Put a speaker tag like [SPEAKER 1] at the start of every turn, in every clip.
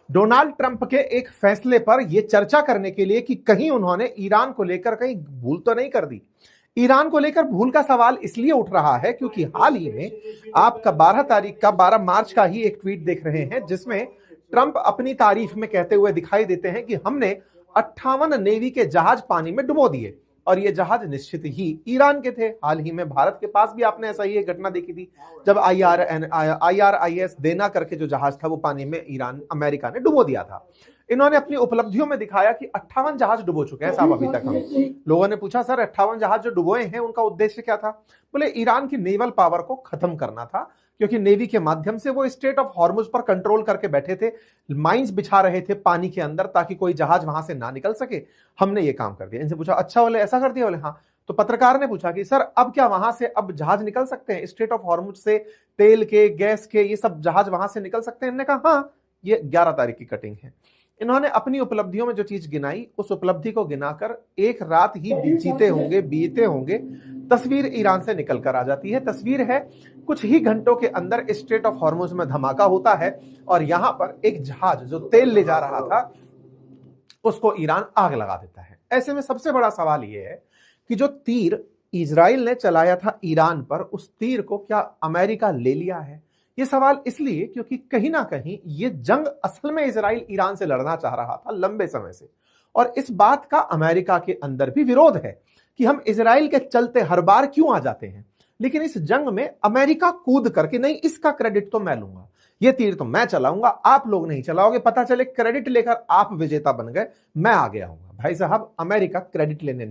[SPEAKER 1] Donald Trump के एक फैसले पर यह चर्चा करने के लिए कि कहीं उन्होंने ईरान को लेकर कहीं भूल तो नहीं कर दी। ईरान को लेकर भूल का सवाल इसलिए उठ रहा है क्योंकि हाल ही में आपका 12 मार्च का ही एक ट्वीट देख रहे हैं जिसमें ट्रंप अपनी तारीफ में कहते हुए दिखाई देते हैं कि हमने 58 नेवी के जहाज पानी में डुबो दिए और ये जहाज निश्चित ही ईरान के थे। हाल ही में भारत के पास भी आपने ऐसा ही एक घटना देखी थी जब IRIS देना करके जो जहाज था वो पानी में ईरान अमेरिका ने डुबो दिया था। इन्होंने अपनी उपलब्धियों में दिखाया कि 58 जहाज डुबो चुके हैं साहब। अभी तक हम लोगों ने पूछा सर 58 जहाज जो डुबोए हैं उनका उद्देश्य क्या था? बोले ईरान की नेवल पावर को खत्म करना था, क्योंकि नेवी के माध्यम से वो स्ट्रेट ऑफ हॉर्मुज पर कंट्रोल करके बैठे थे, माइंस बिछा रहे थे पानी के अंदर ताकि कोई जहाज वहां से ना निकल सके। हमने ये काम कर दिया। इनसे पूछा अच्छा बोले ऐसा कर दिया? बोले हाँ। तो पत्रकार ने पूछा कि सर अब क्या वहां से अब जहाज निकल सकते हैं स्ट्रेट ऑफ हॉर्मुज से, तेल के गैस के ये सब जहाज वहां से निकल सकते हैं? इन्होंने कहा हाँ, ये 11 तारीख की कटिंग है। इन्होंने अपनी उपलब्धियों में जो चीज गिनाई उस उपलब्धि को गिनाकर एक रात ही बीते होंगे तस्वीर ईरान से निकल कर आ जाती है। तस्वीर है कुछ ही घंटों के अंदर स्ट्रेट ऑफ हॉर्मुज में धमाका होता है और यहां पर एक जहाज जो तेल ले जा रहा था उसको ईरान आग लगा देता है। ऐसे में सबसे बड़ा सवाल यह है कि जो तीर इजराइल ने चलाया था ईरान पर, उस तीर को क्या अमेरिका ले लिया है? यह सवाल इसलिए क्योंकि कहीं ना कहीं यह जंग असल में इजराइल ईरान से लड़ना चाह रहा था लंबे समय से, और इस बात का अमेरिका के अंदर भी विरोध है कि हम इजराइल के चलते हर बार क्यों आ जाते हैं। लेकिन इस जंग में अमेरिका कूद करके नहीं, इसका क्रेडिट तो मैं लूंगा, ये तीर तो मैं चलाऊंगा, आप लोग नहीं चलाओगे, पता चले क्रेडिट लेकर आप विजेता बन गए, मैं आगे आऊंगा। भाई साहब अमेरिका क्रेडिट लेने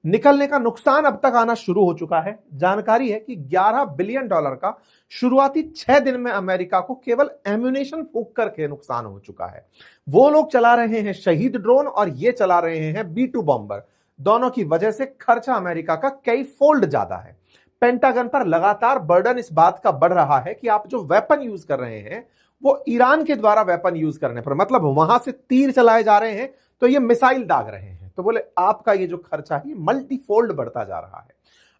[SPEAKER 1] निकलने का नुकसान अब तक आना शुरू हो चुका है। जानकारी है कि $11 बिलियन का शुरुआती 6 दिन में अमेरिका को केवल एम्यूनेशन फूंक करके नुकसान हो चुका है। वो लोग चला रहे हैं शहीद ड्रोन और ये चला रहे हैं B-2 बॉम्बर। दोनों की वजह से खर्चा अमेरिका का कई फोल्ड ज्यादा है। पेंटागन पर लगातार बर्डन इस बात का बढ़ रहा है कि आप जो वेपन यूज कर रहे हैं वो ईरान के द्वारा वेपन यूज करने पर, मतलब वहां से तीर चलाए जा रहे हैं तो ये मिसाइल दाग रहे हैं, तो बोले आपका ये जो खर्चा है मल्टीफोल्ड बढ़ता जा रहा है।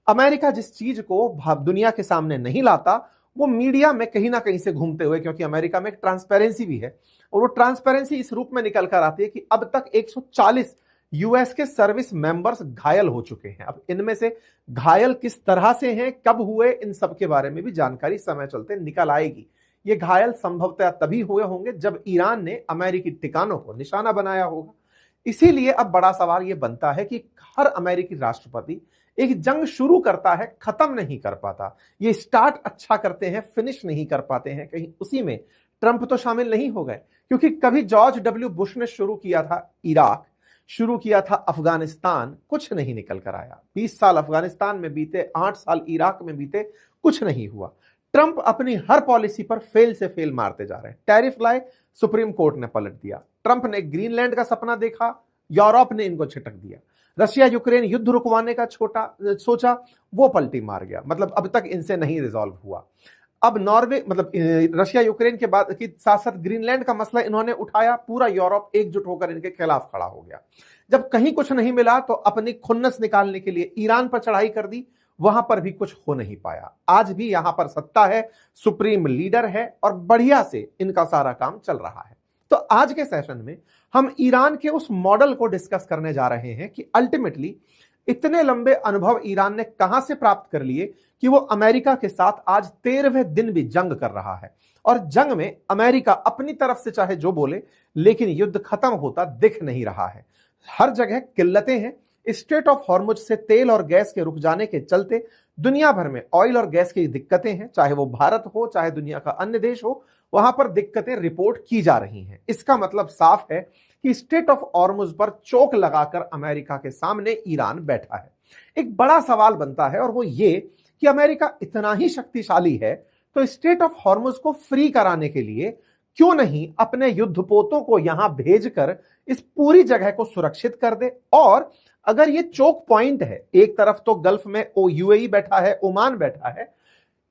[SPEAKER 1] अमेरिका जिस चीज को दुनिया के सामने नहीं लाता वो मीडिया में कहीं ना कहीं से घूमते हुए, क्योंकि अमेरिका में एक ट्रांसपेरेंसी भी है, और वो ट्रांसपेरेंसी इस रूप में निकल कर आती है कि अब तक 140 यूएस के सर्विस मेंबर्स घायल हो चुके हैं। अब इनमें से घायल किस तरह से हैं, कब हुए, इन सब के बारे में भी जानकारी समय चलते निकल आएगी। ये घायल संभवतः तभी हुए होंगे जब ईरान ने अमेरिकी ठिकानों को निशाना बनाया होगा। इसीलिए अब बड़ा सवाल यह बनता है कि हर अमेरिकी राष्ट्रपति एक जंग शुरू करता है, खत्म नहीं कर पाता। ये स्टार्ट अच्छा करते हैं, फिनिश नहीं कर पाते हैं। कहीं उसी में ट्रंप तो शामिल नहीं हो गए, क्योंकि कभी जॉर्ज W बुश ने शुरू किया था इराक, शुरू किया था अफगानिस्तान, कुछ नहीं निकल कर आया। 20 साल अफगानिस्तान में बीते, 8 साल इराक में बीते, कुछ नहीं हुआ। ट्रंप अपनी हर पॉलिसी पर फेल से फेल मारते जा रहे हैं। टैरिफ लाए, सुप्रीम कोर्ट ने पलट दिया। ट्रंप ने ग्रीनलैंड का सपना देखा, यूरोप ने इनको छिटक दिया। रशिया यूक्रेन युद्ध रुकवाने का सोचा, वो पलटी मार गया। मतलब अब तक इनसे नहीं रिजॉल्व हुआ। अब नॉर्वे, मतलब रशिया यूक्रेन के बाद की साथ साथ ग्रीनलैंड का मसला इन्होंने उठाया, पूरा यूरोप एकजुट होकर इनके खिलाफ खड़ा हो गया। जब कहीं कुछ नहीं मिला तो अपनी खुन्नस निकालने के लिए ईरान पर चढ़ाई कर दी, वहां पर भी कुछ हो नहीं पाया। आज भी यहां पर सत्ता है, सुप्रीम लीडर है और बढ़िया से इनका सारा काम चल रहा है। तो आज के सेशन में हम ईरान के उस मॉडल को डिस्कस करने जा रहे हैं कि अल्टीमेटली इतने लंबे अनुभव ईरान ने कहां से प्राप्त कर लिए कि वो अमेरिका के साथ आज 13वें दिन भी जंग कर रहा है। और जंग में अमेरिका अपनी तरफ से चाहे जो बोले, लेकिन युद्ध खत्म होता दिख नहीं रहा है। हर जगह किल्लतें हैं। स्ट्रेट ऑफ हॉर्मुज से तेल और गैस के रुक जाने के चलते दुनिया भर में ऑयल और गैस की दिक्कतें हैं, चाहे वो भारत हो चाहे दुनिया का अन्य देश हो, वहां पर दिक्कतें रिपोर्ट की जा रही हैं। इसका मतलब साफ है कि स्ट्रेट ऑफ हॉर्मुज पर चोक लगाकर अमेरिका के सामने ईरान बैठा है। एक बड़ा सवाल बनता है और वो ये कि अमेरिका इतना ही शक्तिशाली है तो स्ट्रेट ऑफ हॉर्मुज को फ्री कराने के लिए क्यों नहीं अपने युद्धपोतों को यहां भेजकर इस पूरी जगह को सुरक्षित कर दे। और अगर ये चोक पॉइंट है, एक तरफ तो गल्फ में यूएई बैठा है, ओमान बैठा है,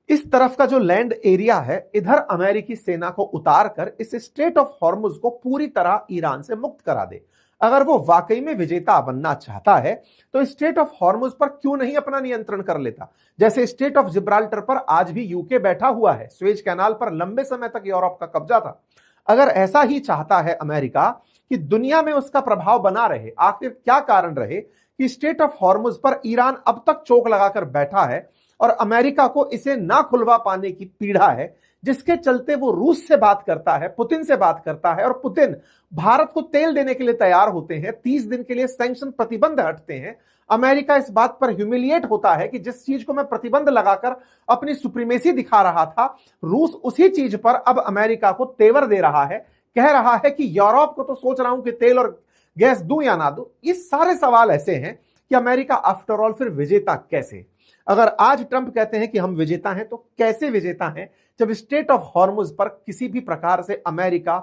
[SPEAKER 1] इस तरफ का जो लैंड एरिया है, इधर अमेरिकी सेना को उतार कर इस स्ट्रेट ऑफ हॉर्मुज को पूरी तरह ईरान से मुक्त करा दे। अगर वो वाकई में विजेता बनना चाहता है तो स्ट्रेट ऑफ हॉर्मुज पर क्यों नहीं अपना नियंत्रण कर लेता। जैसे स्ट्रेट ऑफ जिब्राल्टर पर आज भी यूके बैठा हुआ है, स्वेज कैनाल पर लंबे समय तक यूरोप का कब्जा था। अगर ऐसा ही चाहता है अमेरिका कि दुनिया में उसका प्रभाव बना रहे, आखिर क्या कारण रहे कि स्ट्रेट ऑफ हॉर्मुज पर ईरान अब तक चोक लगाकर बैठा है और अमेरिका को इसे ना खुलवा पाने की पीड़ा है, जिसके चलते वो रूस से बात करता है, पुतिन से बात करता है, और पुतिन भारत को तेल देने के लिए तैयार होते हैं, 30 दिन के लिए सैंक्शन प्रतिबंध हटते हैं। अमेरिका इस बात पर ह्यूमिलिएट होता है कि जिस चीज को मैं प्रतिबंध लगाकर अपनी सुप्रीमेसी दिखा रहा था, रूस उसी चीज पर अब अमेरिका को तेवर दे रहा है, कह रहा है कि यूरोप को तो सोच रहा हूं कि तेल और गैस दूं या ना दूं। ये सारे सवाल ऐसे हैं कि अमेरिका आफ्टर ऑल फिर विजेता कैसे? अगर आज ट्रंप कहते हैं कि हम विजेता हैं, तो कैसे विजेता हैं जब स्ट्रेट ऑफ हॉर्मुज पर किसी भी प्रकार से अमेरिका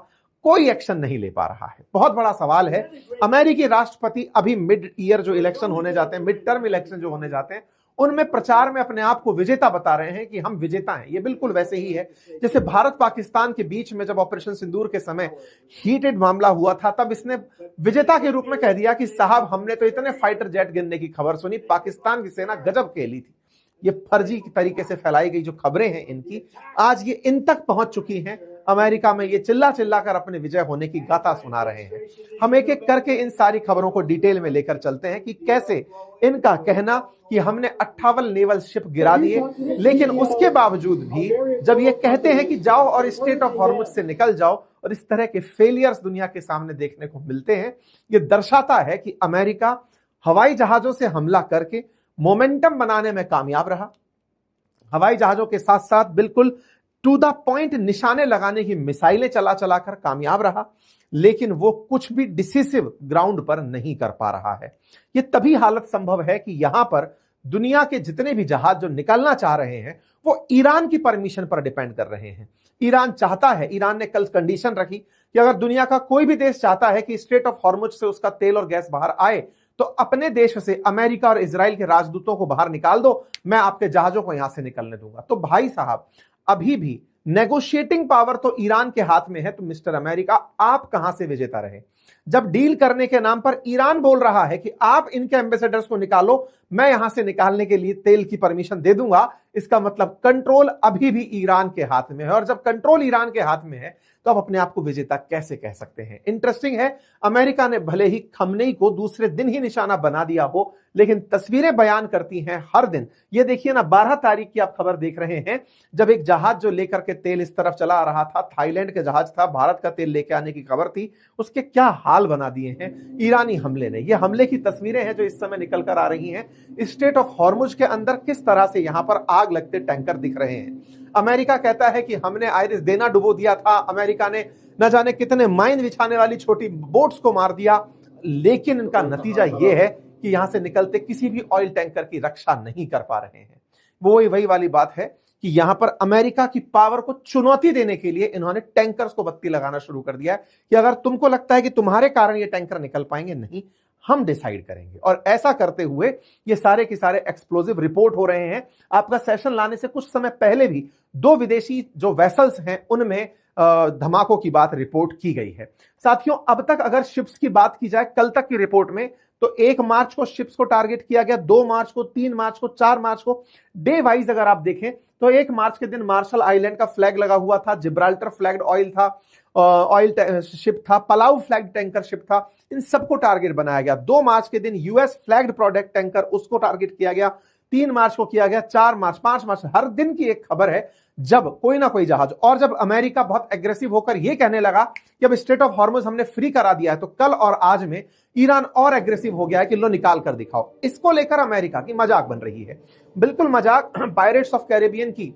[SPEAKER 1] कोई एक्शन नहीं ले पा रहा है? बहुत बड़ा सवाल है। अमेरिकी राष्ट्रपति अभी मिड ईयर जो इलेक्शन होने जाते हैं, मिड टर्म इलेक्शन जो होने जाते हैं, उनमें प्रचार में अपने आप को विजेता बता रहे हैं कि हम विजेता हैं। ये बिल्कुल वैसे ही है जैसे भारत पाकिस्तान के बीच में जब ऑपरेशन सिंदूर के समय हीटेड मामला हुआ था, तब इसने विजेता के रूप में कह दिया कि साहब हमने तो इतने फाइटर जेट गिरने की खबर सुनी, पाकिस्तान की सेना गजब खेली थी। ये फर्जी तरीके से फैलाई गई जो खबरें हैं इनकी, आज ये इन तक पहुंच चुकी हैं। अमेरिका में ये चिल्ला चिल्ला कर अपने विजय होने की गाथा सुना रहे हैं। हम एक एक करके इन सारी खबरों को डिटेल में लेकर चलते हैं कि कैसे इनका कहना कि हमने 58 नेवल शिप गिरा दिए, लेकिन उसके बावजूद भी जब ये कहते हैं कि जाओ और स्ट्रेट ऑफ हॉर्मुज से निकल जाओ, और इस तरह के फेलियर्स दुनिया के सामने देखने को मिलते हैं, ये दर्शाता है कि अमेरिका हवाई जहाजों से हमला करके मोमेंटम बनाने में कामयाब रहा। हवाई जहाजों के साथ साथ बिल्कुल टू द पॉइंट निशाने लगाने की मिसाइलें चला चलाकर कामयाब रहा, लेकिन वो कुछ भी डिसिसिव ग्राउंड पर नहीं कर पा रहा है। ये तभी हालत संभव है कि यहां पर दुनिया के जितने भी जहाज जो निकलना चाह रहे हैं वो ईरान की परमिशन पर डिपेंड कर रहे हैं। ईरान चाहता है, ईरान ने कल कंडीशन रखी कि अगर दुनिया का कोई भी देश चाहता है कि स्ट्रेट ऑफ हॉर्मुज से उसका तेल और गैस बाहर आए, तो अपने देश से अमेरिका और इजराइल के राजदूतों को बाहर निकाल दो, मैं आपके जहाजों को यहां से निकलने दूंगा। तो भाई साहब, अभी भी नेगोशिएटिंग पावर तो ईरान के हाथ में है, तो मिस्टर अमेरिका आप कहां से विजेता रहे? जब डील करने के नाम पर ईरान बोल रहा है कि आप इनके एम्बेसडर्स को निकालो, मैं यहां से निकालने के लिए तेल की परमिशन दे दूंगा, इसका मतलब कंट्रोल अभी भी ईरान के हाथ में है। और जब कंट्रोल ईरान के हाथ में है, तो आप अपने आप को विजेता कैसे कह सकते हैं? इंटरेस्टिंग है, अमेरिका ने भले ही खमनेई को दूसरे दिन ही निशाना बना दिया हो, लेकिन तस्वीरें बयान करती हैं हर दिन। ये देखिए ना, 12 तारीख की आप खबर देख रहे हैं, जब एक जहाज जो लेकर के तेल इस तरफ चला आ रहा था, थाईलैंड का जहाज था, भारत का तेल लेके आने की खबर थी, उसके क्या हाल बना दिए हैं ईरानी हमले ने। ये हमले की तस्वीरें हैं जो इस समय निकल कर आ रही हैं। स्ट्रेट ऑफ हॉर्मुज के अंदर किस तरह से यहां पर आग लगते टैंकर दिख रहे हैं। अमेरिका कहता है कि हमने आयरिस देना डुबो दिया था, अमेरिका ने न जाने कितने माइन बिछाने वाली छोटी बोट्स को मार दिया, लेकिन इनका नतीजा यह है कि यहां से निकलते किसी भी ऑयल टैंकर की रक्षा नहीं कर पा रहे हैं। वो वही वाली बात है कि यहां पर अमेरिका की पावर को चुनौती देने के लिए इन्होंने टैंकर्स को बत्ती लगाना शुरू कर दिया है कि अगर तुमको लगता है कि तुम्हारे कारण ये टैंकर निकल पाएंगे, नहीं, हम डिसाइड करेंगे। और ऐसा करते हुए ये सारे के सारे एक्सप्लोजिव रिपोर्ट हो रहे हैं। आपका सेशन लाने से कुछ समय पहले भी 2 विदेशी जो वेसल्स हैं उनमें धमाकों की बात रिपोर्ट की गई है। साथियों, अब तक अगर शिप्स की बात की जाए कल तक की रिपोर्ट में, तो 1 मार्च को शिप्स को टारगेट किया गया, 2 मार्च को, 3 मार्च को, 4 मार्च को। डे वाइज अगर आप देखें तो 1 मार्च के दिन मार्शल आइलैंड का फ्लैग लगा हुआ था, जिब्राल्टर फ्लैग्ड ऑयल शिप था, पलाऊ फ्लैग्ड टैंकर शिप था, इन सबको टारगेट बनाया गया। 2 मार्च के दिन यूएस फ्लैग्ड प्रोडक्ट टैंकर, उसको टारगेट किया गया। 3 मार्च को किया गया, 4 मार्च, 5 मार्च, हर दिन की एक खबर है जब कोई ना कोई जहाज। और जब अमेरिका बहुत एग्रेसिव होकर यह कहने लगा कि अब स्ट्रेट ऑफ हॉर्मुज हमने फ्री करा दिया है, तो कल और आज में ईरान और एग्रेसिव हो गया है कि लो निकाल कर दिखाओ। इसको लेकर अमेरिका की मजाक बन रही है, बिल्कुल मजाक। पायरेट्स ऑफ कैरेबियन की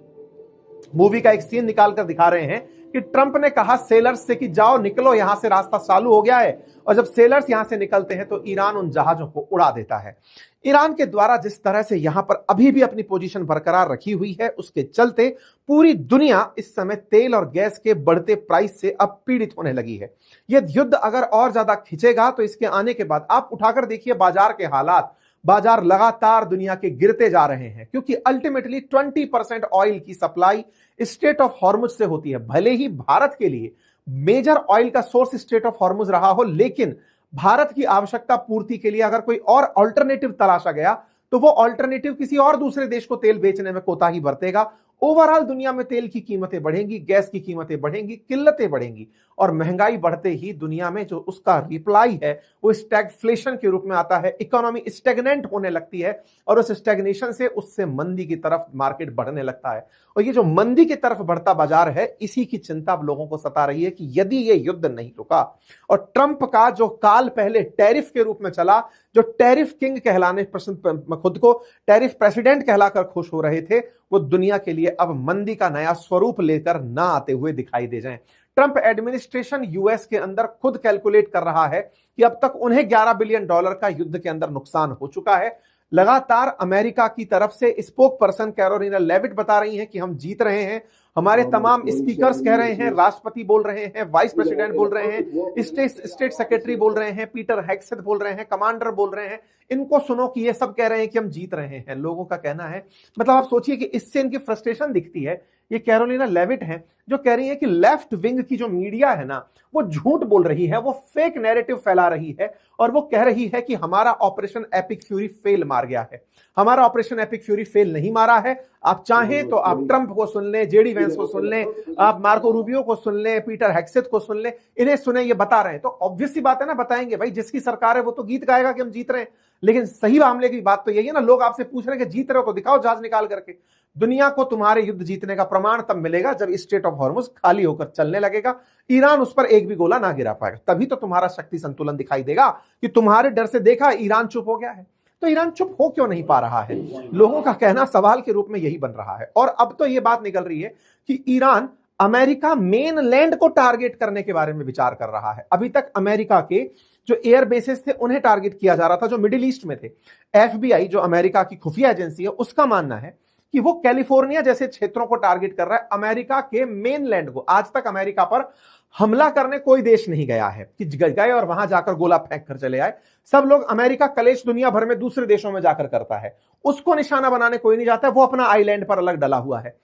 [SPEAKER 1] मूवी का एक सीन निकाल कर दिखा रहे हैं कि ट्रंप ने कहा सेलर्स से कि जाओ निकलो यहां से, रास्ता चालू हो गया है। और जब सेलर्स यहां से निकलते हैं तो ईरान उन जहाजों को उड़ा देता है। ईरान के द्वारा जिस तरह से यहां पर अभी भी अपनी पोजीशन बरकरार रखी हुई है, उसके चलते पूरी दुनिया इस समय तेल और गैस के बढ़ते प्राइस से अब पीड़ित होने लगी है। यह युद्ध अगर और ज्यादा खिंचेगा तो इसके आने के बाद आप उठाकर देखिए बाजार के हालात। बाजार लगातार दुनिया के गिरते जा रहे हैं, क्योंकि अल्टीमेटली 20% ऑयल की सप्लाई स्ट्रेट ऑफ हॉर्मुज से होती है। भले ही भारत के लिए मेजर ऑयल का सोर्स स्ट्रेट ऑफ हॉर्मुज रहा हो, लेकिन भारत की आवश्यकता पूर्ति के लिए अगर कोई और अल्टरनेटिव तलाशा गया, तो वो अल्टरनेटिव किसी और दूसरे देश को तेल बेचने में कोताही बरतेगा ओवरऑल दुनिया में तेल की कीमतें बढ़ेंगी, गैस की कीमतें बढ़ेंगी, किल्लतें बढ़ेंगी, और महंगाई बढ़ते ही दुनिया में जो उसका रिप्लाई है वो स्टैगफ्लेशन के रूप में आता है। इकोनॉमी स्टैग्नेंट होने लगती है और उस स्टैग्नेशन से उससे मंदी की तरफ मार्केट बढ़ने लगता है। और ये जो मंदी की तरफ बढ़ता बाजार है, इसी की चिंता अब लोगों को सता रही है कि यदि ये युद्ध नहीं रुका और ट्रंप का जो काल पहले टैरिफ के रूप में चला, जो टैरिफ किंग कहलाने खुद को टैरिफ प्रेसिडेंट कहलाकर खुश हो रहे थे, वो दुनिया के लिए अब मंदी का नया स्वरूप लेकर ना आते हुए दिखाई दे जाएं। ट्रंप एडमिनिस्ट्रेशन यूएस के अंदर खुद कैलकुलेट कर रहा है कि अब तक उन्हें $11 बिलियन का युद्ध के अंदर नुकसान हो चुका है। लगातार अमेरिका की तरफ से स्पोक पर्सन कैरोलिना लेविट बता रही हैं कि हम जीत रहे हैं। हमारे तमाम स्पीकर्स कह रहे हैं, राष्ट्रपति बोल रहे हैं, वाइस प्रेसिडेंट बोल रहे हैं, स्टेट सेक्रेटरी बोल रहे हैं, पीटर हेग्सेथ बोल रहे हैं, कमांडर बोल रहे हैं, इनको सुनो कि ये सब कह रहे हैं कि हम जीत रहे हैं। लोगों का कहना है, मतलब आप सोचिए कि इससे इनकी फ्रस्ट्रेशन दिखती है। ये कैरोलिना लेविट हैं जो कह रही है कि लेफ्ट विंग की जो मीडिया है ना, वो झूठ बोल रही है, वो फेक नैरेटिव फैला रही है, और वो कह रही है कि हमारा ऑपरेशन एपिक फ्यूरी फेल मार गया है। हमारा ऑपरेशन एपिक फ्यूरी फेल नहीं मारा है। आप चाहें तो आप ट्रंप को सुन लें, जेडी वेंस को सुन लें, आप मार्को रूबियो को सुन लें, पीटर हेग्सेथ को सुन लें, इन्हें सुने, ये बता रहे हैं। तो ऑब्वियस सी बात है ना, बताएंगे भाई, जिसकी सरकार है वो तो गीत गाएगा कि हम जीत रहे हैं। लेकिन सही मामले की बात तो यही है ना, लोग आपसे पूछ रहे हैं कि जीत रहे हो तो दिखाओ जहाज निकाल करके। दुनिया को तुम्हारे युद्ध जीतने का प्रमाण तब मिलेगा जब स्ट्रेट ऑफ हॉर्मुज खाली होकर चलने लगेगा, ईरान उस पर एक भी गोला ना गिरा पाएगा, तभी तो तुम्हारा शक्ति संतुलन दिखाई देगा कि तुम्हारे डर से देखा ईरान चुप हो गया है। तो ईरान चुप हो क्यों नहीं पा रहा है? लोगों का कहना सवाल के रूप में यही बन रहा है। और अब तो यह बात निकल रही है कि ईरान अमेरिका मेन लैंड को टारगेट करने के बारे में विचार कर रहा है। अभी तक अमेरिका के जो एयर बेसेस थे उन्हें टारगेट किया जा रहा था, जो मिडिल ईस्ट में थे। एफबीआई जो अमेरिका की खुफिया एजेंसी है, उसका मानना है कि वो कैलिफोर्निया जैसे क्षेत्रों को टारगेट कर रहा है, अमेरिका के मेन लैंड को। आज तक अमेरिका पर हमला करने कोई देश नहीं गया है कि गए और वहां जाकर गोला फेंक कर चले आए। सब लोग, अमेरिका कलेश दुनिया भर में दूसरे देशों में जाकर करता है, उसको निशाना बनाने कोई नहीं जाता है, वो अपना आइलैंड पर अलग डला हुआ है।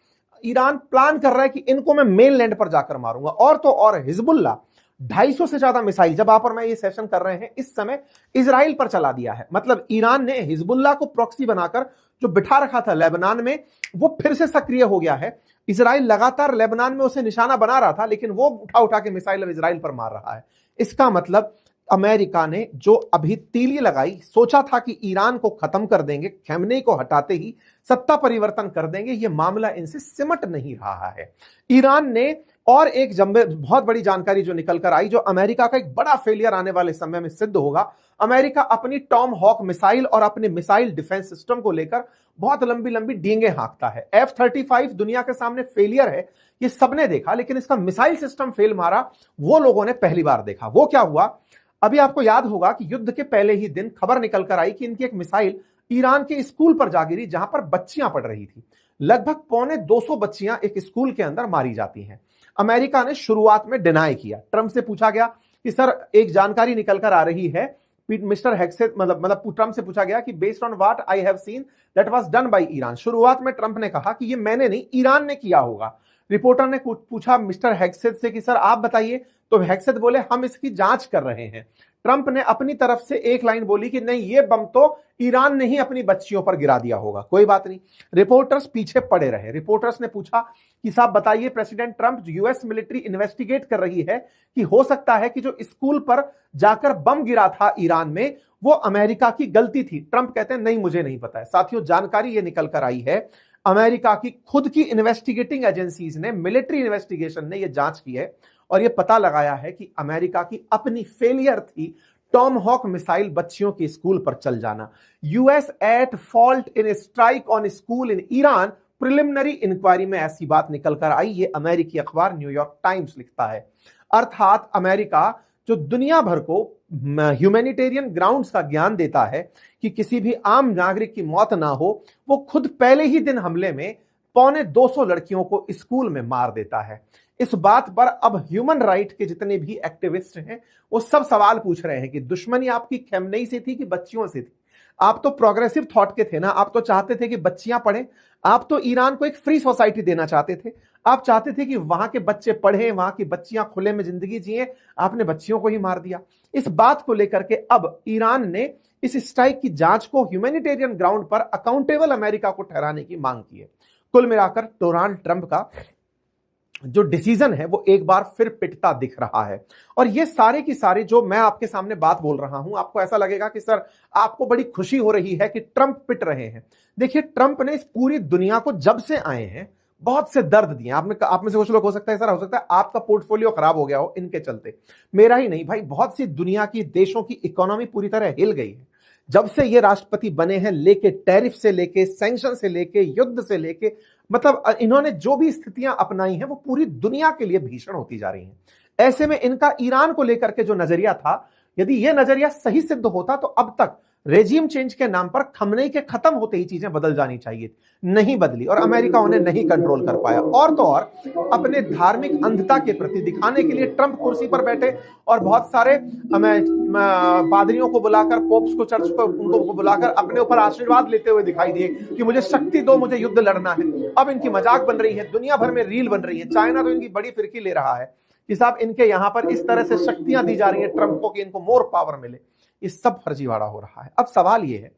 [SPEAKER 1] ईरान प्लान कर रहा है कि इनको मैं मेन लैंड पर जाकर मारूंगा। और तो और हिजबुल्ला 250 से ज्यादा मिसाइल, जब आप और मैं ये सेशन कर रहे हैं इस समय, इजराइल पर चला दिया है। मतलब ईरान ने हिजबुल्ला को प्रॉक्सी बनाकर जो बिठा रखा था लेबनान में, वो फिर से सक्रिय हो गया है। इजराइल लगातार लेबनान में उसे निशाना बना रहा था, लेकिन वो उठा उठा के मिसाइल अब इजराइल पर मार रहा है। इसका मतलब अमेरिका ने जो अभी तीली लगाई, सोचा था कि ईरान को खत्म कर देंगे, खमेनेई को हटाते ही सत्ता परिवर्तन कर देंगे, ये मामला इनसे सिमट नहीं रहा है। ईरान ने और एक बहुत बड़ी जानकारी जो निकल कर आई, जो अमेरिका का एक बड़ा फेलियर आने वाले समय में सिद्ध होगा। अमेरिका अपनी टॉम हॉक मिसाइल और अपने मिसाइल डिफेंस सिस्टम को लेकर बहुत लंबी लंबी डींगे हाँकता है। F-35 दुनिया के सामने फेलियर है, ये सबने देखा, लेकिन इसका मिसाइल सिस्टम फेल मारा वो लोगों ने पहली बार देखा। वो क्या हुआ, अभी आपको याद होगा कि युद्ध के पहले ही दिन खबर निकल कर आई कि इनकी एक मिसाइल ईरान के स्कूल पर जा गिरी, जहां पर बच्चियां पढ़ रही थी। लगभग 250 बच्चियां एक स्कूल के अंदर मारी जाती हैं। अमेरिका ने शुरुआत में डिनाई किया। ट्रंप से पूछा गया कि सर, एक जानकारी निकल कर आ रही है, मिस्टर हेग्सेथ, मतलब ट्रंप से पूछा गया कि based on what I have seen that was done by Iran. शुरुआत में ट्रंप ने कहा कि ये मैंने नहीं, ईरान ने किया होगा। रिपोर्टर ने पूछा मिस्टर हेग्सेथ से कि सर आप बताइए, तो हेग्सेथ बोले हम इसकी जांच कर रहे हैं। ट्रंप ने अपनी तरफ से एक लाइन बोली कि नहीं, ये बम तो ईरान ने ही अपनी बच्चियों पर गिरा दिया होगा, कोई बात नहीं। रिपोर्टर्स पीछे पड़े रहे। रिपोर्टर्स ने पूछा कि साहब बताइए, president Trump, US military investigate कर रही है कि हो सकता है कि जो स्कूल पर जाकर बम गिरा था ईरान में, वो अमेरिका की गलती थी। ट्रंप कहते हैं नहीं, मुझे नहीं पता है। साथियों, जानकारी ये निकल कर आई है, अमेरिका की खुद की इन्वेस्टिगेटिंग एजेंसीज ने, मिलिट्री इन्वेस्टिगेशन ने यह जांच की है और यह पता लगाया है कि अमेरिका की अपनी फेलियर थी टॉम हॉक मिसाइल बच्चियों के स्कूल पर चल जाना। US at fault in strike on school in Iran, preliminary inquiry में ऐसी बात निकल कर आई। ये अमेरिकी अखबार न्यूयॉर्क टाइम्स लिखता है। अर्थात अमेरिका जो दुनिया भर को ह्यूमैनिटेरियन ग्राउंड्स का ज्ञान देता है कि किसी भी आम नागरिक की मौत ना हो, वो खुद पहले ही दिन हमले में 250 लड़कियों को स्कूल में मार देता है। इस बात पर अब ह्यूमन राइट के जितने भी एक्टिविस्ट हैं वो सब सवाल पूछ रहे हैं कि दुश्मनी आपकी खमेनेई से थी कि बच्चियों से थी? आप तो प्रोग्रेसिव थॉट के थे ना, आप तो चाहते थे कि बच्चियां पढ़ें, आप तो ईरान को एक फ्री सोसाइटी देना चाहते थे, आप चाहते थे कि वहां के बच्चे पढ़ें, वहां की बच्चियां खुले में जिंदगी जिए, आपने बच्चियों को ही मार दिया। इस बात को लेकर के अब ईरान ने इस स्ट्राइक की जांच को ह्यूमैनिटेरियन ग्राउंड पर अकाउंटेबल अमेरिका को ठहराने की मांग की है। कुल मिलाकर डोनाल्ड ट्रंप का जो डिसीजन है वो एक बार फिर पिटता दिख रहा है। और ये सारे की सारे जो मैं आपके सामने बात बोल रहा हूं, आपको ऐसा लगेगा कि सर आपको बड़ी खुशी हो रही है कि ट्रंप पिट रहे हैं। देखिए, ट्रंप ने इस पूरी दुनिया को जब से आए हैं बहुत से दर्द दिए। आप में से कुछ लोग हो सकता है सर, हो सकता है आपका पोर्टफोलियो खराब हो गया हो इनके चलते, मेरा ही नहीं भाई, बहुत सी दुनिया की देशों की इकोनॉमी पूरी तरह हिल गई है जब से ये राष्ट्रपति बने हैं। लेके टैरिफ से लेके सैंक्शन से लेके युद्ध से लेके, मतलब इन्होंने जो भी स्थितियां अपनाई हैं वो पूरी दुनिया के लिए भीषण होती जा रही हैं। ऐसे में इनका ईरान को लेकर के जो नजरिया था, यदि यह नजरिया सही सिद्ध होता तो अब तक रेजिम चेंज के नाम पर खमनेई के खत्म होते ही चीजें बदल जानी चाहिए, नहीं बदली और अमेरिका उन्हें नहीं कंट्रोल कर पाया। और तो और अपने धार्मिक अंधता के प्रति दिखाने के लिए ट्रंप कुर्सी पर बैठे और बहुत सारे पादरियों को बुलाकर, पोप्स को, चर्च को, उनको बुलाकर अपने ऊपर आशीर्वाद लेते हुए दिखाई दिए कि मुझे शक्ति दो, मुझे युद्ध लड़ना है। अब इनकी मजाक बन रही है, दुनिया भर में रील बन रही है, चाइना तो इनकी बड़ी फिरकी ले रहा है कि साहब इनके यहां पर इस तरह से शक्तियां दी जा रही है ट्रंप को कि इनको मोर पावर मिले। ये सब फर्जीवाड़ा हो रहा है। अब सवाल यह है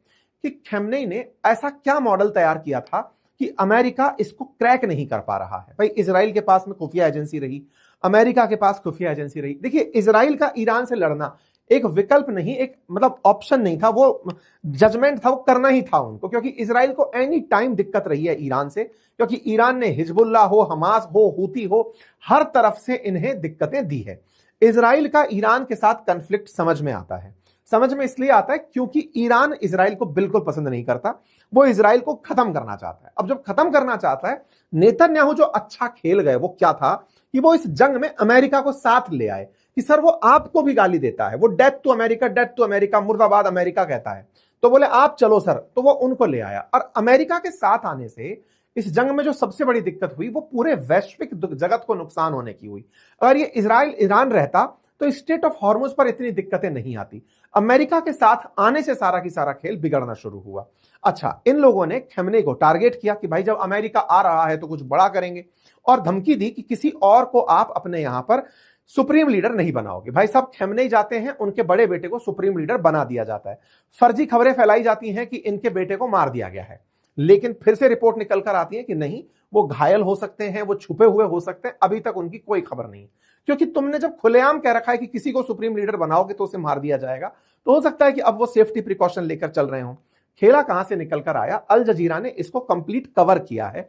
[SPEAKER 1] कि खमेनी ने ऐसा क्या मॉडल तैयार किया था कि अमेरिका इसको क्रैक नहीं कर पा रहा है। भाई इजराइल के पास में खुफिया एजेंसी रही, अमेरिका के पास खुफिया एजेंसी रही। देखिए, इजराइल का ईरान से लड़ना एक विकल्प नहीं, एक मतलब ऑप्शन नहीं था, वो जजमेंट था, वो करना ही था उनको, क्योंकि इजराइल को एनी टाइम दिक्कत रही है ईरान से, क्योंकि ईरान ने हिजबुल्लाह हो, हमास हो, हूती हो, हर तरफ से इन्हें दिक्कतें दी है। इजराइल का ईरान के साथ कन्फ्लिक्ट समझ में आता है, समझ में इसलिए आता है क्योंकि ईरान इजराइल को बिल्कुल पसंद नहीं करता, वो इजराइल को खत्म करना चाहता है। अब जब खत्म करना चाहता है, नेतन्याहू जो अच्छा खेल गए वो क्या था कि वो इस जंग में अमेरिका को साथ ले आए कि सर वो आपको भी गाली देता है, वो death to America, death to America, मुर्दाबाद अमेरिका कहता है, तो बोले आप चलो सर, तो वो उनको ले आया। और अमेरिका के साथ आने से इस जंग में जो सबसे बड़ी दिक्कत हुई वो पूरे वैश्विक जगत को नुकसान होने की हुई। अगर ये इजराइल ईरान रहता तो स्टेट ऑफ हॉर्मुज पर इतनी दिक्कतें नहीं आती। अमेरिका के साथ आने से सारा की सारा खेल बिगड़ना शुरू हुआ। अच्छा, इन लोगों ने खमेनी को टारगेट किया कि भाई जब अमेरिका आ रहा है तो कुछ बड़ा करेंगे, और धमकी दी कि किसी और को आप अपने यहां पर सुप्रीम लीडर नहीं बनाओगे। भाई साहब खमेनी जाते हैं, उनके बड़े बेटे को सुप्रीम लीडर बना दिया जाता है। फर्जी खबरें फैलाई जाती हैं कि इनके बेटे को मार दिया गया है, लेकिन फिर से रिपोर्ट निकल कर आती है कि नहीं, वो घायल हो सकते हैं, वो छुपे हुए हो सकते हैं, अभी तक उनकी कोई खबर नहीं। क्योंकि तुमने जब खुलेआम कह रखा है कि किसी को सुप्रीम लीडर बनाओगे तो उसे मार दिया जाएगा, तो हो सकता है कि अब वो सेफ्टी प्रिकॉशन लेकर चल रहे हो। खेला कहां से निकल कर आया, अल जजीरा ने इसको कंप्लीट कवर किया है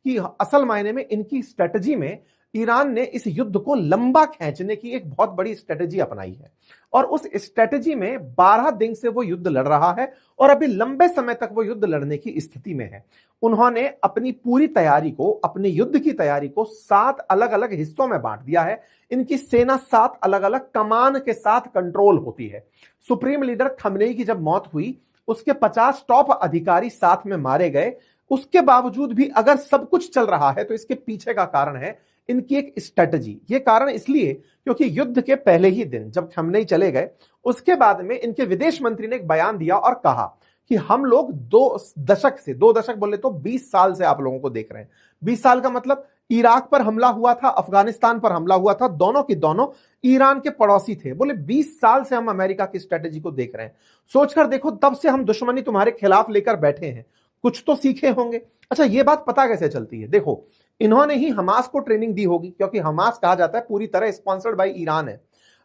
[SPEAKER 1] कि असल मायने में इनकी स्ट्रेटजी में ईरान ने इस युद्ध को लंबा खींचने की एक बहुत बड़ी स्ट्रेटजी अपनाई है, और उस स्ट्रेटजी में 12 दिन से वो युद्ध लड़ रहा है और अभी लंबे समय तक वो युद्ध लड़ने की स्थिति में है। उन्होंने अपनी पूरी तैयारी को, अपने युद्ध की तैयारी को 7 अलग अलग हिस्सों में बांट दिया है। इनकी सेना 7 अलग अलग कमान के साथ कंट्रोल होती है। सुप्रीम लीडर खमेनी की जब मौत हुई, उसके 50 टॉप अधिकारी साथ में मारे गए। उसके बावजूद भी अगर सब कुछ चल रहा है तो इसके पीछे का कारण है इनकी एक स्ट्रेटजी। ये कारण इसलिए क्योंकि युद्ध के पहले ही दिन जब खमेनी चले गए, उसके बाद में इनके विदेश मंत्री ने एक बयान दिया और कहा कि हम लोग 2 दशक बोले तो 20 साल से आप लोगों को देख रहे हैं। 20 साल का मतलब इराक पर हमला हुआ था, अफगानिस्तान पर हमला हुआ था, दोनों की दोनों ईरान के पड़ोसी थे। बोले 20 साल से हम अमेरिका की स्ट्रेटजी को देख रहे हैं। सोचकर देखो, तब से हम दुश्मनी तुम्हारे खिलाफ लेकर बैठे हैं, कुछ तो सीखे होंगे। अच्छा, ये बात पता कैसे चलती है? देखो, इन्होंने ही हमास को ट्रेनिंग दी होगी, क्योंकि हमास कहा जाता है पूरी तरह स्पॉन्सर्ड बाय ईरान है।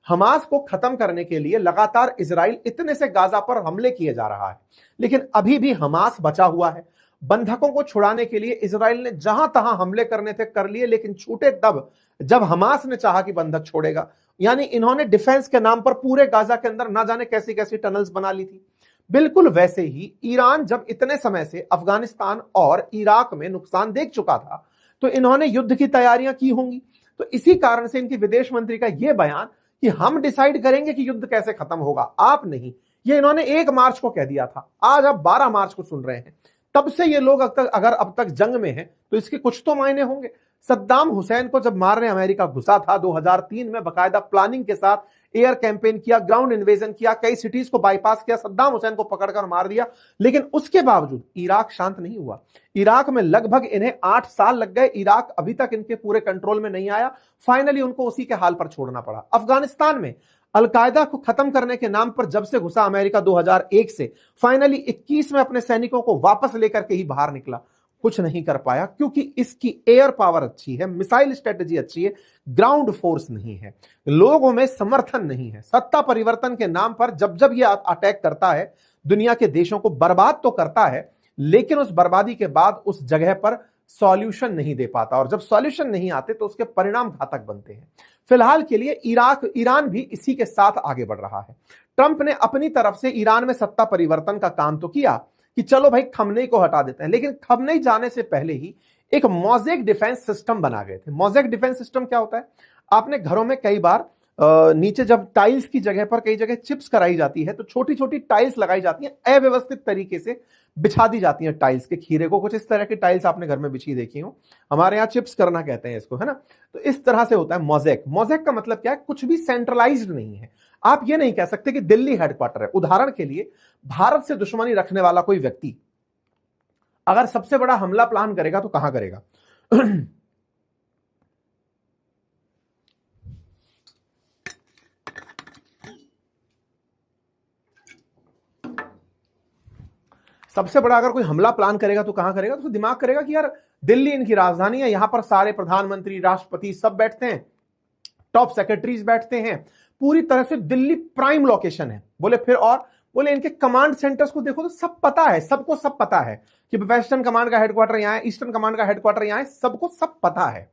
[SPEAKER 1] हमास को खत्म करने के लिए लगातार इजराइल इतने से गाजा पर हमले किए जा रहा है, लेकिन अभी भी हमास बचा हुआ है। बंधकों को छुड़ाने के लिए इजराइल ने जहां तहां हमले करने थे कर लिए, लेकिन छूटे तब जब हमास ने चाहा कि बंधक छोड़ेगा। यानी इन्होंने डिफेंस के नाम पर पूरे गाजा के अंदर ना जाने कैसी कैसी टनल्स बना ली थी। बिल्कुल वैसे ही ईरान जब इतने समय से अफगानिस्तान और इराक में नुकसान देख चुका था, तो इन्होंने युद्ध की तैयारियां की होंगी। तो इसी कारण से इनकी विदेश मंत्री का यह बयान कि हम डिसाइड करेंगे कि युद्ध कैसे खत्म होगा, आप नहीं, ये इन्होंने 1 मार्च को कह दिया था। आज आप 12 मार्च को सुन रहे हैं। तब से ये लोग अगर अब तक जंग में हैं तो इसके कुछ तो मायने होंगे। सद्दाम हुसैन को जब मारने अमेरिका घुसा था 2003 में, बकायदा प्लानिंग के साथ एयर कैंपेन किया, ग्राउंड इन्वेजन किया, कई सिटीज को बाईपास किया, सद्दाम हुसैन को पकड़कर मार दिया, लेकिन उसके बावजूद इराक शांत नहीं हुआ। इराक में लगभग इन्हें 8 साल लग गए, इराक अभी तक इनके पूरे कंट्रोल में नहीं आया। फाइनली उनको उसी के हाल पर छोड़ना पड़ा। अफगानिस्तान में अलकायदा को खत्म करने के नाम पर जब से घुसा अमेरिका 2001 से, फाइनली 21 में अपने सैनिकों को वापस लेकर के ही बाहर निकला। कुछ नहीं कर पाया, क्योंकि इसकी एयर पावर अच्छी है, मिसाइल स्ट्रेटेजी अच्छी है, ग्राउंड फोर्स नहीं है, लोगों में समर्थन नहीं है। सत्ता परिवर्तन के नाम पर जब जब ये अटैक करता है, दुनिया के देशों को बर्बाद तो करता है, लेकिन उस बर्बादी के बाद उस जगह पर सॉल्यूशन नहीं दे पाता, और जब सॉल्यूशन नहीं आते तो उसके परिणाम घातक बनते हैं। फिलहाल के लिए ईरान भी इसी के साथ आगे बढ़ रहा है। ट्रंप ने अपनी तरफ से ईरान में सत्ता परिवर्तन का काम तो किया कि चलो भाई खमनेई को हटा देते हैं, लेकिन खमनेई जाने से पहले ही एक मोज़ेक डिफेंस सिस्टम बना गए थे। मोज़ेक डिफेंस सिस्टम क्या होता है? आपने घरों में कई बार नीचे जब टाइल्स की जगह पर कई जगह चिप्स कराई जाती है तो छोटी छोटी टाइल्स लगाई जाती हैं, अव्यवस्थित तरीके से बिछा दी जाती हैं टाइल्स के खीरे को। कुछ इस तरह की टाइल्स आपने घर में बिछी देखी हो, हमारे यहाँ चिप्स करना कहते हैं इसको, है ना। तो इस तरह से होता है मोज़ेक। मोज़ेक का मतलब क्या है? कुछ भी सेंट्रलाइज्ड नहीं है। आप ये नहीं कह सकते कि दिल्ली हेडक्वार्टर है। उदाहरण के लिए, भारत से दुश्मनी रखने वाला कोई व्यक्ति अगर सबसे बड़ा हमला प्लान करेगा तो कहां करेगा? सबसे बड़ा अगर कोई हमला प्लान करेगा तो कहां करेगा? तो दिमाग करेगा कि यार दिल्ली इनकी राजधानी है, यहां पर सारे प्रधानमंत्री, राष्ट्रपति सब बैठते हैं, टॉप सेक्रेटरीज बैठते हैं, पूरी तरह से दिल्ली प्राइम लोकेशन है। बोले फिर और? बोले इनके कमांड सेंटर्स को देखो तो सब पता है, सबको सब पता है कि वेस्टर्न कमांड का हेडक्वार्टर यहां है, ईस्टर्न कमांड का हेडक्वार्टर यहां है, सबको सब पता है।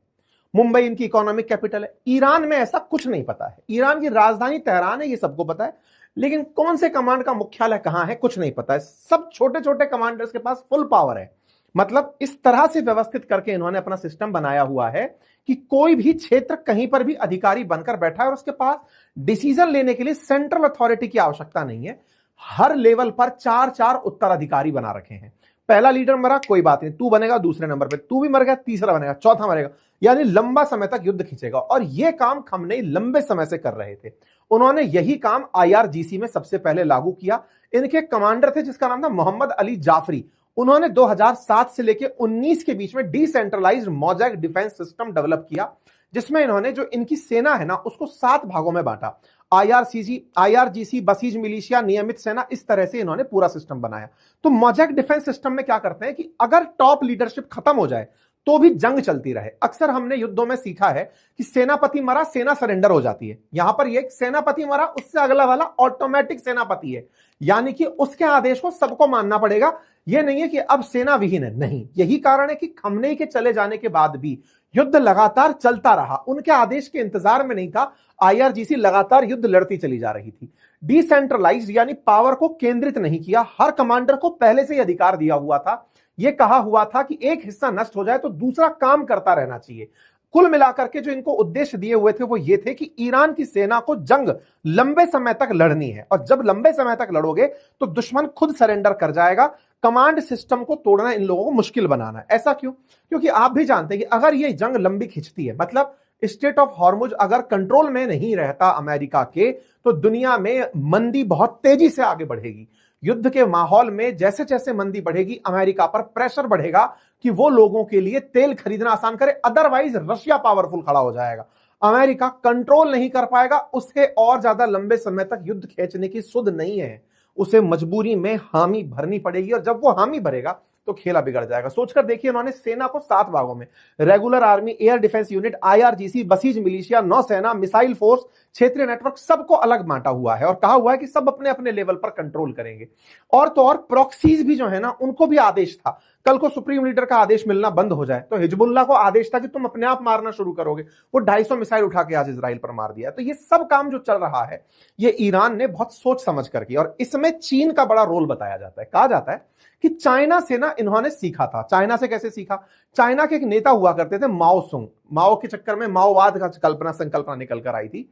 [SPEAKER 1] मुंबई इनकी इकोनॉमिक कैपिटल है। ईरान में ऐसा कुछ नहीं पता है। ईरान की राजधानी तेहरान है, ये सबको पता है, लेकिन कौन से कमांड का मुख्यालय कहां है कुछ नहीं पता है। सब छोटे छोटे कमांडर्स के पास फुल पावर है। मतलब इस तरह से व्यवस्थित करके इन्होंने अपना सिस्टम बनाया हुआ है कि कोई भी क्षेत्र कहीं पर भी अधिकारी बनकर बैठा है और उसके पास डिसीजन लेने के लिए सेंट्रल अथॉरिटी की आवश्यकता नहीं है। हर लेवल पर 4-4 उत्तराधिकारी बना रखे हैं। पहला लीडर मरा, कोई बात नहीं, तू बनेगा दूसरे नंबर पे, तू भी मर गया, तीसरा बनेगा, चौथा मरेगा, यानी लंबा समय तक युद्ध खींचेगा। और यह काम खमनेई लंबे समय से कर रहे थे। उन्होंने यही काम IRGC में सबसे पहले लागू किया। इनके कमांडर थे जिसका नाम था मोहम्मद अली जाफरी। उन्होंने 2007 से लेकर 19 के बीच में decentralised mosaic defence system develop किया, जिसमें इन्होंने जो इनकी सेना है ना उसको 7 भागों में बांटा। IRGC, बसीज मिलिशिया, नियमित सेना, इस तरह से इन्होंने पूरा सिस्टम बनाया। तो मोज़ेक डिफेंस सिस्टम में क्या करते हैं कि अगर टॉप लीडरशिप खत्म हो जाए तो भी जंग चलती रहे। अक्सर हमने युद्धों में सीखा है कि सेनापति मरा, सेना सरेंडर हो जाती है। यहां पर ये सेनापति मरा, उससे अगला वाला ऑटोमेटिक सेनापति है, यानी कि उसके आदेश को सबको मानना पड़ेगा। यह नहीं है कि अब सेना विहीन है, नहीं। यही कारण है कि खमनेई के चले जाने के बाद भी युद्ध लगातार चलता रहा। उनके आदेश के इंतजार में नहीं था, IRGC लगातार युद्ध लड़ती चली जा रही थी। डिसेंट्रलाइज्ड यानी पावर को केंद्रित नहीं किया, हर कमांडर को पहले से ही अधिकार दिया हुआ था। यह कहा हुआ था कि एक हिस्सा नष्ट हो जाए तो दूसरा काम करता रहना चाहिए। कुल मिलाकर के जो इनको उद्देश्य दिए हुए थे वो ये थे कि ईरान की सेना को जंग लंबे समय तक लड़नी है, और जब लंबे समय तक लड़ोगे तो दुश्मन खुद सरेंडर कर जाएगा। कमांड सिस्टम को तोड़ना इन लोगों को मुश्किल बनाना है। ऐसा क्यों? क्योंकि आप भी जानते हैं कि अगर ये जंग लंबी खिंचती है, मतलब स्टेट ऑफ हॉर्मुज अगर कंट्रोल में नहीं रहता अमेरिका के, तो दुनिया में मंदी बहुत तेजी से आगे बढ़ेगी। युद्ध के माहौल में जैसे जैसे मंदी बढ़ेगी, अमेरिका पर प्रेशर बढ़ेगा कि वो लोगों के लिए तेल खरीदना आसान करे, अदरवाइज रशिया पावरफुल खड़ा हो जाएगा। अमेरिका कंट्रोल नहीं कर पाएगा, उसे और ज्यादा लंबे समय तक युद्ध खींचने की सुध नहीं है। उसे मजबूरी में हामी भरनी पड़ेगी, और जब वो हामी भरेगा तो खेला बिगड़ जाएगा। सोचकर देखिए, उन्होंने सेना को 7 भागों में, regular army, air defence unit, IRGC, buses militia, नौसेना, मिसाइल फोर्स, क्षेत्रीय नेटवर्क, सबको अलग बांटा हुआ है और कहा हुआ है कि सब अपने अपने लेवल पर कंट्रोल करेंगे। और तो और प्रॉक्सीज भी जो है ना, उनको भी आदेश था, कल को सुप्रीम लीडर का आदेश मिलना बंद हो जाए तो हिजबुल्लाह को आदेश था कि तुम अपने आप मारना शुरू करोगे। वो 250 मिसाइल उठा के आज इजराइल पर मार दिया। तो ये सब काम जो चल रहा है, ये ईरान ने बहुत सोच समझ कर किया, और इसमें चीन का बड़ा रोल बताया जाता है। कहा जाता है कि चाइना से ना इन्होंने सीखा था। चाइना से कैसे सीखा? चाइना के एक नेता हुआ करते थे माओ सुंग। माओ के चक्कर में माओवाद का संकल्पना निकल कर आई थी।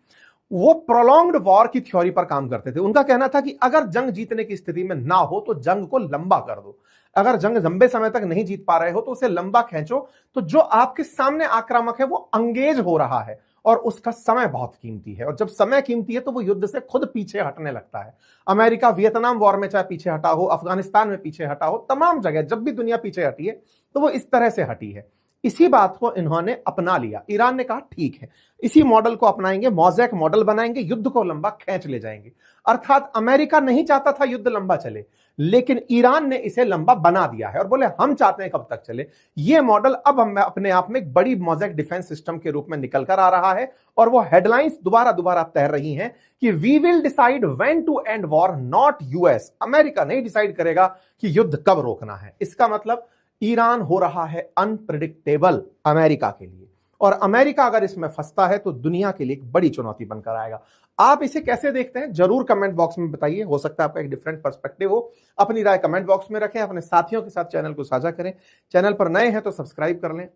[SPEAKER 1] वो प्रोलॉन्ग्ड वॉर की थ्योरी पर काम करते थे। उनका कहना था कि अगर जंग जीतने की स्थिति में ना हो तो जंग को लंबा कर दो। अगर जंग लंबे समय तक नहीं जीत पा रहे हो तो उसे लंबा खींचो, तो जो आपके सामने आक्रामक है वो अंगेज हो रहा है और उसका समय बहुत कीमती है, और जब समय कीमती है तो वो युद्ध से खुद पीछे हटने लगता है। अमेरिका वियतनाम वॉर में चाहे पीछे हटा हो, अफगानिस्तान में पीछे हटा हो, तमाम जगह जब भी दुनिया पीछे हटी है तो वो इस तरह से हटी है। इसी बात को इन्होंने अपना लिया। ईरान ने कहा ठीक है, इसी मॉडल को अपनाएंगे, मोज़ेक मॉडल बनाएंगे, युद्ध को लंबा खींच ले जाएंगे। अर्थात अमेरिका नहीं चाहता था युद्ध लंबा चले, लेकिन ईरान ने इसे लंबा बना दिया है और बोले हम चाहते हैं कब तक चले। यह मॉडल अब हम अपने आप में एक बड़ी मोज़ेक डिफेंस सिस्टम के रूप में निकल कर आ रहा है और वो हेडलाइंस दोबारा दोबारा तैर रही हैं कि we will decide when to end war, not US. America नहीं डिसाइड करेगा कि युद्ध कब रोकना है। इसका मतलब ईरान हो रहा है अनप्रिडिक्टेबल अमेरिका के लिए, और अमेरिका अगर इसमें फंसता है तो दुनिया के लिए एक बड़ी चुनौती बनकर आएगा। आप इसे कैसे देखते हैं जरूर कमेंट बॉक्स में बताइए। हो सकता है आपका एक डिफरेंट पर्सपेक्टिव हो। अपनी राय कमेंट बॉक्स में रखें, अपने साथियों के साथ चैनल को साझा करें। चैनल पर नए हैं तो सब्सक्राइब कर लें।